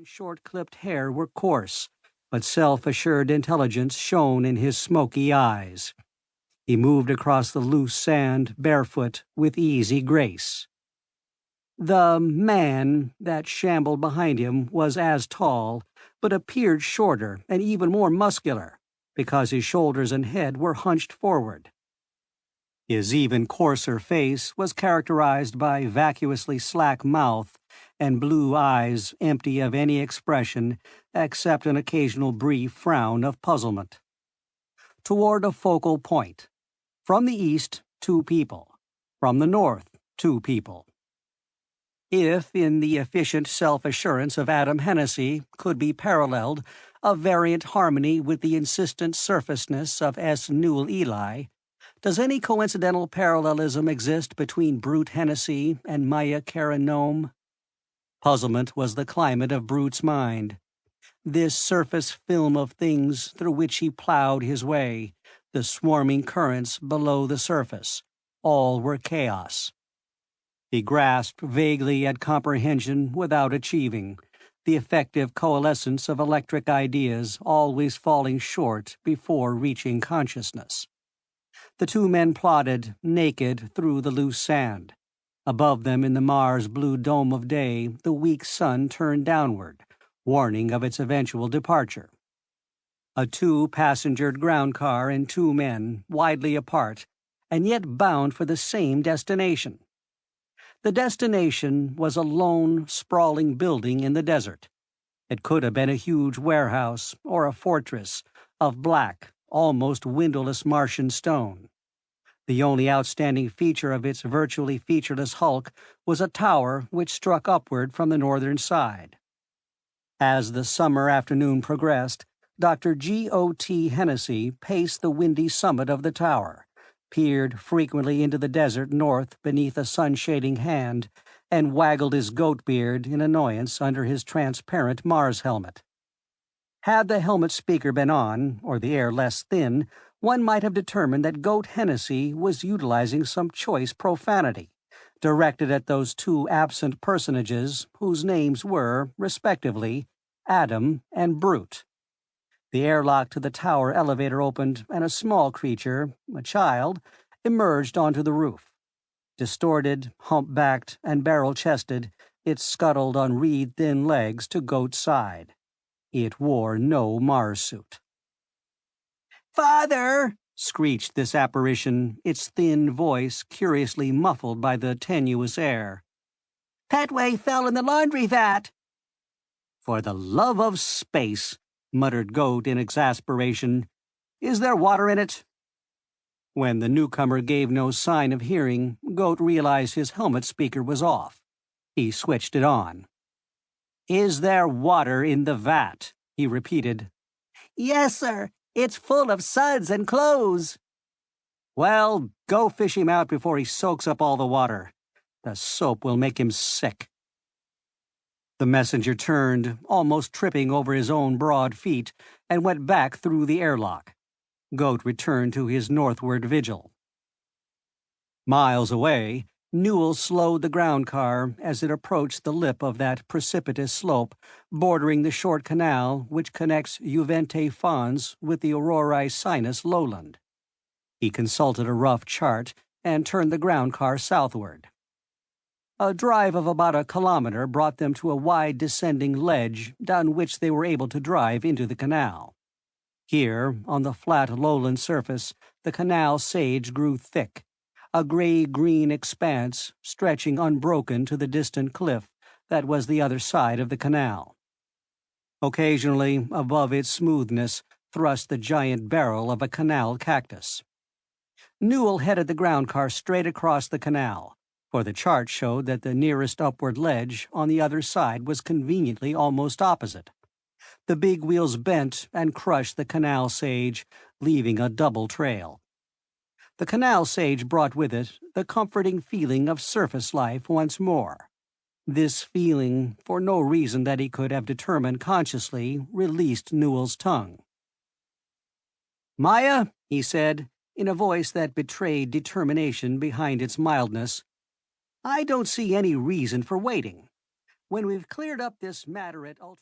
and short-clipped hair were coarse, but self-assured intelligence shone in his smoky eyes. He moved across the loose sand, barefoot, with easy grace. The man that shambled behind him was as tall, but appeared shorter and even more muscular, because his shoulders and head were hunched forward. His even coarser face was characterized by vacuously slack mouth and blue eyes empty of any expression except an occasional brief frown of puzzlement. Toward a focal point. From the east, 2 people. From the north, 2 people. If, in the efficient self-assurance of Adam Hennessy, could be paralleled a variant harmony with the insistent surfaceness of S. Newell Ely, does any coincidental parallelism exist between Brute Hennessy and Maya Karen Nome? Puzzlement was the climate of Brute's mind. This surface film of things through which he plowed his way, the swarming currents below the surface, all were chaos. He grasped vaguely at comprehension without achieving, the effective coalescence of electric ideas always falling short before reaching consciousness. The 2 men plodded, naked, through the loose sand. Above them in the Mars blue dome of day, the weak sun turned downward, warning of its eventual departure. A 2-passengered ground car and 2 men, widely apart, and yet bound for the same destination. The destination was a lone, sprawling building in the desert. It could have been a huge warehouse or a fortress of black, almost windowless Martian stone. The only outstanding feature of its virtually featureless hulk was a tower which struck upward from the northern side. As the summer afternoon progressed, Dr. G.O.T. Hennessy paced the windy summit of the tower, peered frequently into the desert north beneath a sun-shading hand, and waggled his goat beard in annoyance under his transparent Mars helmet. Had the helmet speaker been on, or the air less thin, one might have determined that Goat Hennessy was utilizing some choice profanity, directed at those 2 absent personages whose names were, respectively, Adam and Brute. The airlock to the tower elevator opened, and a small creature, a child, emerged onto the roof. Distorted, hump-backed, and barrel-chested, it scuttled on reed-thin legs to Goat's side. It wore no Mars suit. "Father!" screeched this apparition, its thin voice curiously muffled by the tenuous air. "Petway fell in the laundry vat." "For the love of space," muttered Goat in exasperation. "Is there water in it?" When the newcomer gave no sign of hearing, Goat realized his helmet speaker was off. He switched it on. "Is there water in the vat?" he repeated. "Yes, sir. It's full of suds and clothes." "Well, go fish him out before he soaks up all the water. The soap will make him sick." The messenger turned, almost tripping over his own broad feet, and went back through the airlock. Goat returned to his northward vigil. Miles away, Newell slowed the ground car as it approached the lip of that precipitous slope bordering the short canal which connects Juvente Fons with the Aurorae Sinus lowland. He consulted a rough chart and turned the ground car southward. A drive of about a kilometer brought them to a wide descending ledge down which they were able to drive into the canal. Here, on the flat lowland surface, the canal sage grew thick, a gray-green expanse stretching unbroken to the distant cliff that was the other side of the canal. Occasionally, above its smoothness, thrust the giant barrel of a canal cactus. Newell headed the ground car straight across the canal, for the chart showed that the nearest upward ledge on the other side was conveniently almost opposite. The big wheels bent and crushed the canal sage, leaving a double trail. The canal sage brought with it the comforting feeling of surface life once more. This feeling, for no reason that he could have determined consciously, released Newell's tongue. "Maya," he said, in a voice that betrayed determination behind its mildness, "I don't see any reason for waiting. When we've cleared up this matter at Ultra..."